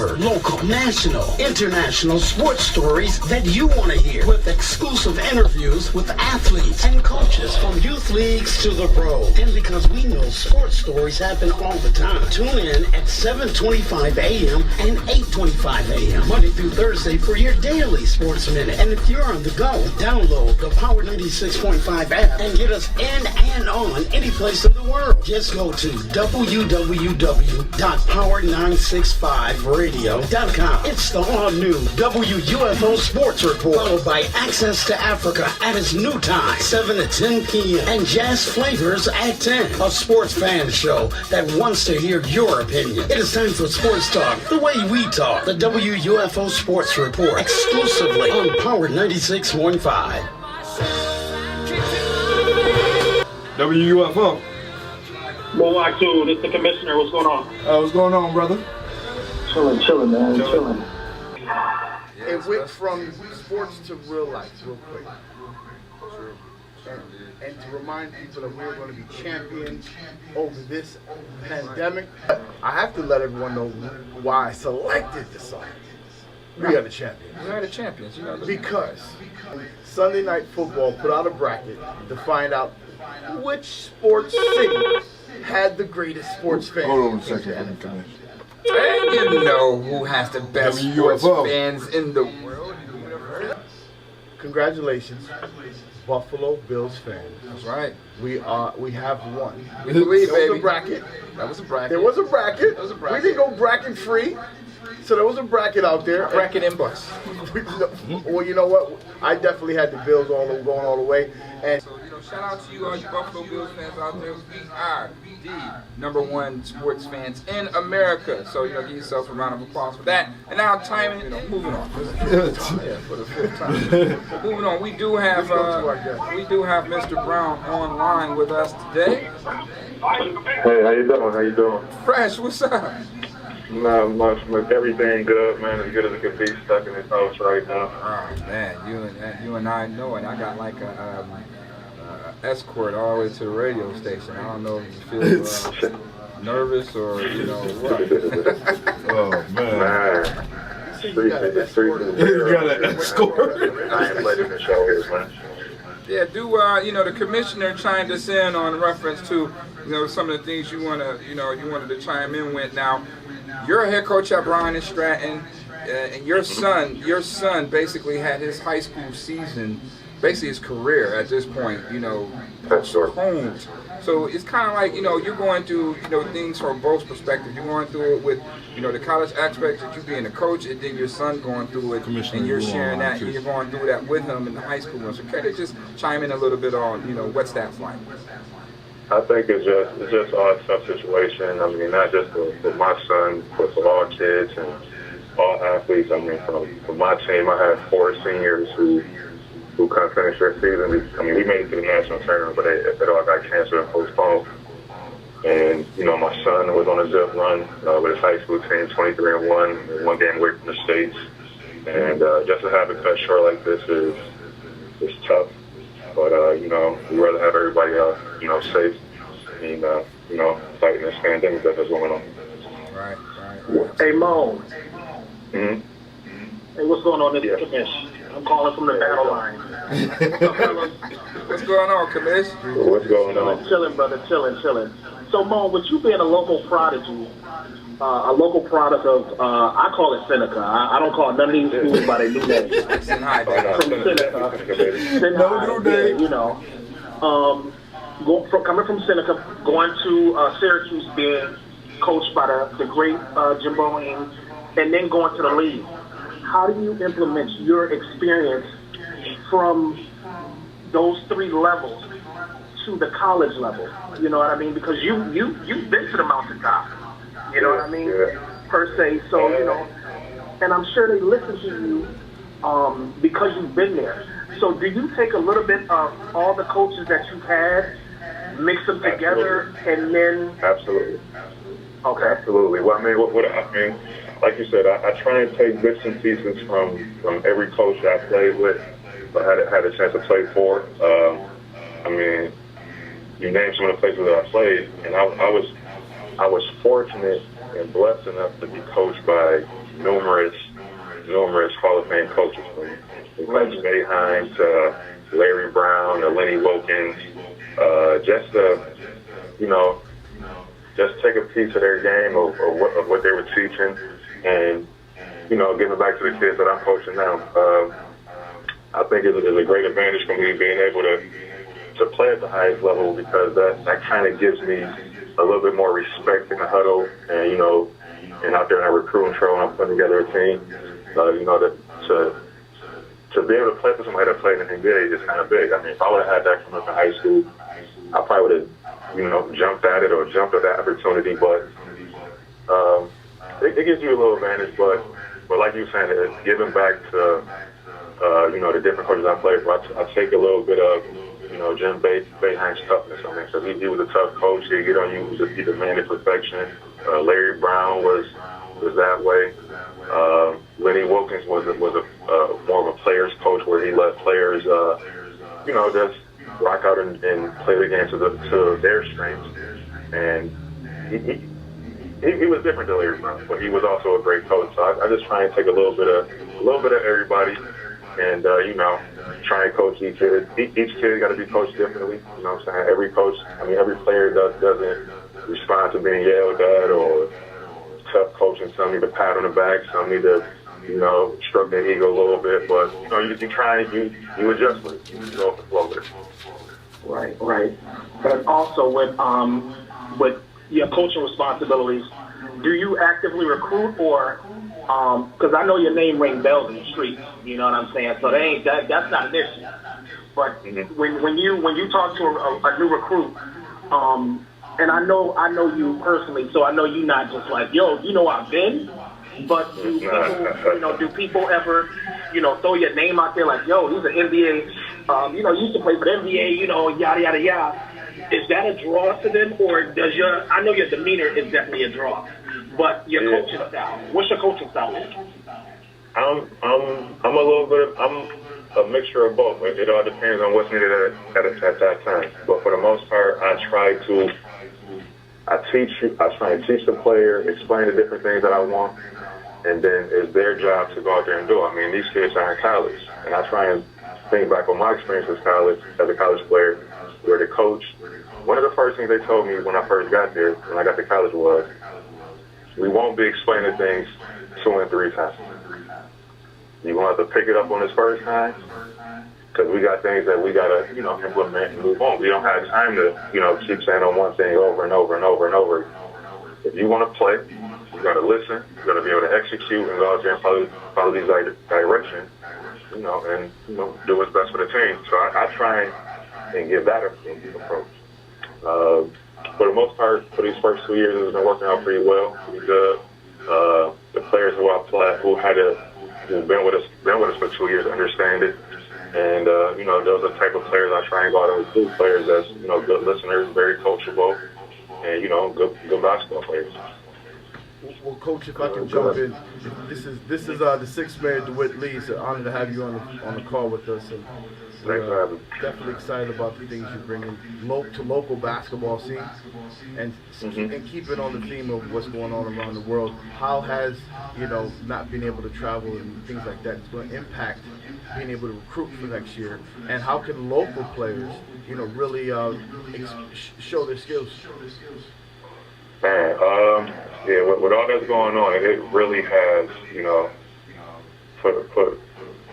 cover local, national, international sports stories that you want to hear, with exclusive interviews with athletes and coaches from youth leagues to the pros. And because we know sports stories happen all the time, tune in at 7:25 a.m. and 8:25 a.m. Monday through Thursday for your daily Sports Minute. And if you're on the go, download the Power 96.5 app and get us in and on any place in the world. Just go to www.power965radio.com. It's the all-new WUFO Sports Report, followed by Access to Africa at its new time, 7 to 10 p.m. and Jazz Flavors at 10. A sports fan show that wants to hear your opinion. It is time for sports talk, the way we talk. The WUFO Sports Report, exclusively on Power 96.5. WUFO. Moaku, this is the commissioner. What's going on? What's going on, brother? Chilling, man. Chilling. It went from sports to real life, real quick. And to remind people that we're going to be champions over this pandemic, I have to let everyone know why I selected the song. We are the champions. We are the champions. Because Sunday Night Football put out a bracket to find out which sports city had the greatest sports fans. Hold on a second. And you know who has the best sports fans in the world? Congratulations, Buffalo Bills fans. That's right. We have won. We believe, There baby. was a bracket. That was a bracket. There was a bracket. There was a bracket. We didn't go bracket free. So there was a bracket out there. Bracket and bus. Well, you know what? I definitely had the Bills going all the way. And So, shout out to you all you Buffalo Bills fans out there. We are the #1 sports fans in America. So, give yourself a round of applause for that. And now, timing, moving on. Yeah, for the fourth time. Moving on, we do have Mr. Brown online with us today. Hey, how you doing? How you doing? Fresh, what's up? Not much. Everything good, man. As good as it could be. Stuck in this house right now. Oh man, you and I know it. I got like a escort all the way to the radio station. I don't know if you feel nervous or what. Oh man. Streets You got an escort. I am letting the show is, man. Yeah, the commissioner chimed us in on reference to, some of the things you wanted to chime in with. Now, you're a head coach at Bryan and Stratton, and your son basically had his high school season, basically his career at this point, postponed. So it's kind of like, you're going through, things from both perspectives. You're going through it with, the college aspects of you being a coach, and then your son going through it, and you're sharing that, and you're going through that with him in the high school. So can you just chime in a little bit on, what's that like? I think it's just all a tough situation. I mean, not just for my son, but for all kids and all athletes. I mean, from my team, I had 4 seniors who couldn't finish their season. We made it to the national tournament, but it all got canceled and postponed. And, my son was on a zip run with his high school team, 23-1, one game away from the States. And just to have it cut short like this is tough. But, we'd rather have everybody, safe and, fighting this pandemic that's going on. Right. Hey, Mo. Mm-hmm. Hey, what's going on in the commission? I'm calling from the battle line. What's going on, Commish? What's going on? Chilling, brother. Chilling. So, Mo, with you being a local prodigy, a local product of, I call it Seneca. I don't call none of these schools by their new name. From Seneca. Coming from Seneca, going to Syracuse, being coached by the great Demone, and then going to the league. How do you implement your experience from those 3 levels to the college level? You know what I mean? Because you've been to the mountaintop. You know what I mean? Yeah. Per se. So, and I'm sure they listen to you because you've been there. So do you take a little bit of all the coaches that you've had, mix them together, and then... Absolutely. Okay. Absolutely. Well, like you said, I try and take bits and pieces from every coach I played with, I had a chance to play for. You named some of the places that I played, and I was fortunate and blessed enough to be coached by numerous Hall of Fame coaches, from Coach Boeheim to Larry Brown to Lenny Wilkins, just to, just take a piece of their game of what they were teaching, and giving back to the kids that I'm coaching now. I think it's a great advantage for me being able to play at the highest level, because that kind of gives me a little bit more respect in the huddle, and out there in that recruiting trail when I'm putting together a team. To be able to play for somebody that played in the NBA is kind of big. I mean, if I would have had that coming up in high school, I probably would have, jumped at it or jumped at that opportunity. But it gives you a little advantage. But like you were saying, it's giving back to the different coaches I played for. I take a little bit of Jim Boeheim's toughness on me, because he was a tough coach. He'd get on you, he demanded perfection. Larry Brown was that way. Lenny Wilkins was more of a player's coach, where he let players, just rock out and play the game to their strengths. And he was different than Larry Brown, but he was also a great coach. So I just try and take a little bit of everybody, and try and coach each kid. Each kid got to be coached differently. You know what I'm saying? Every player doesn't respond to being yelled at or tough coaching. Some need a pat on the back. Some need to, stroke their ego a little bit. But you try and you adjust with it. You go off the flow with it. Right. But also with your coaching responsibilities, do you actively recruit, or because I know your name rings bells in the streets, you know what I'm saying? So that's not an issue. But when you talk to a new recruit, and I know you personally, so I know you're not just like, yo, I've been. But do people ever, throw your name out there like, yo, he's an NBA, used to play for the NBA, yada yada yada. Is that a draw to them, or I know your demeanor is definitely a draw, but your coaching style, what's your coaching style like? I'm a mixture of both. It all depends on what's needed at that time. But for the most part, I try and teach the player, explain the different things that I want, and then it's their job to go out there and do it. I mean, these kids are in college, and I try and think back on my experience as a college player, where the coach, one of the first things they told me when I first got there, when I got to college, was, we won't be explaining things 2 and 3 times. You won't have to pick it up on this first time, because we got things that we got to, implement and move on. We don't have time to, keep saying on one thing over and over and over and over. If you want to play, you got to listen, you got to be able to execute and go out there and follow these directions, and do what's best for the team. So I try and give that approach. For the most part, for these first 2 years, it's been working out pretty well, pretty good. The players who've been with us for 2 years understand it. And, those are the type of players I try and go out and recruit, players that's, good listeners, very coachable, and, good basketball players. Well, Coach, if I can jump in, this is the sixth man, DeWitt Lee. It's an honor to have you on the call with us, and we're definitely excited about the things you're bringing to local basketball scene, and keeping on the theme of what's going on around the world. How has not being able to travel and things like that is going to impact being able to recruit for next year, and how can local players really show their skills? Man, with all that's going on, it really has, put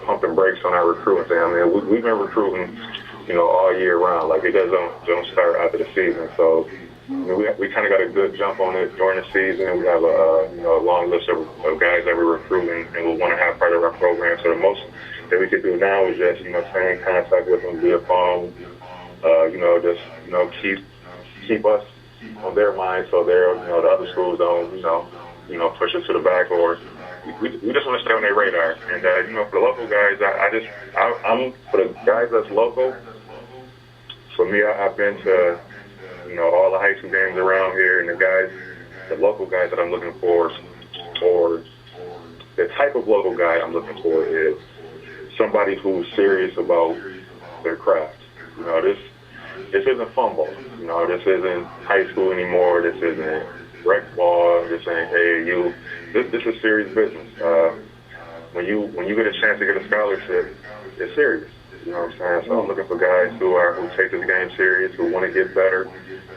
pumping brakes on our recruiting thing. I mean, we've been recruiting, all year round. Like, it don't start after the season. So, we kind of got a good jump on it during the season. We have a long list of guys that we're recruiting and we want to have part of our program. So the most that we could do now is just, stay in contact with them via phone, keep us on their mind, so they're, the other schools don't, push us to the back, or we just want to stay on their radar. And for the local guys, I'm for the guys that's local. For me, I've been to, all the high school games around here, and the local guys that I'm looking for, or the type of local guy I'm looking for is somebody who's serious about their craft. This isn't fun ball. This isn't high school anymore. This isn't rec ball. This ain't AAU. this is serious business. When you get a chance to get a scholarship, it's serious. You know what I'm saying? So I'm looking for guys who take this game serious, who want to get better,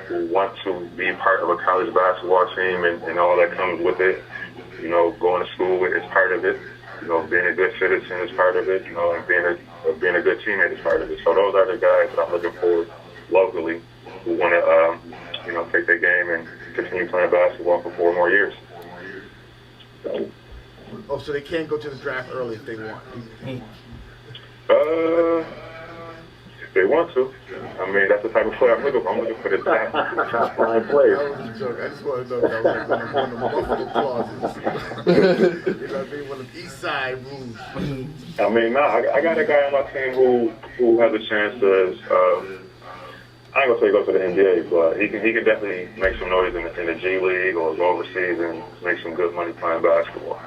who want to be part of a college basketball team and all that comes with it. You know, going to school is part of it. You know, being a good citizen is part of it. You know, and being a good teammate is part of it. So those are the guys that I'm looking for locally who want to, take their game and continue playing basketball for 4 more years. Oh, so they can't go to the draft early if they want. If they want to. I mean, that's the type of player I'm looking for. I'm looking for the top fine players. That was a joke. I just want to know that was like one of the Buffalo clauses. You know what I mean? One of the East Side rules. I mean, I got a guy on my team who has a chance to. I ain't gonna say go to the NBA, but he can definitely make some noise in the G League or go overseas and make some good money playing basketball.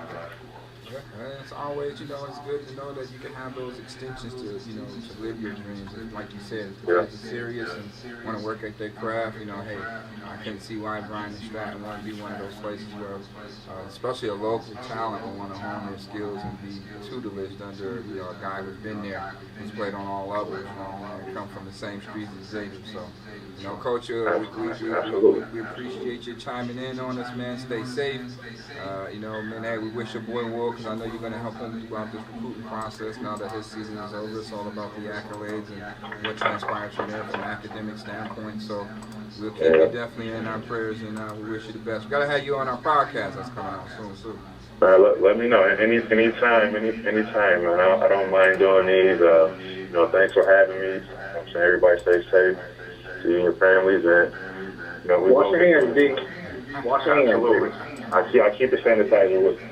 It's always, it's good to know that you can have those extensions to live your dreams. And like you said, if guys are serious and want to work at their craft, hey, I can see why Brian and Stratton want to be one of those places where, especially a local talent will want to hone their skills and be tutelaged under, a guy who's been there, who's played on all levels, and come from the same streets as they do. So, Coach, we appreciate you chiming in on us, man. Stay safe. Man, hey, we wish your boy well, because I know you're going to help him throughout this recruiting process now that his season is over. It's all about the accolades and what transpires from there from an academic standpoint. So we'll keep you definitely in our prayers, and we wish you the best. We got to have you on our podcast that's coming out soon. Let me know anytime, man. I don't mind doing these. Thanks for having me. I'm saying everybody stay safe. To you and your families, and we wash your hands, D. Wash your hands. Absolutely. I keep the sanitizer with me.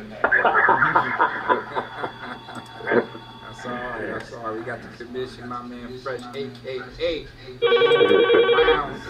That's all right. We got the commission, my man Fresh, a.k.a.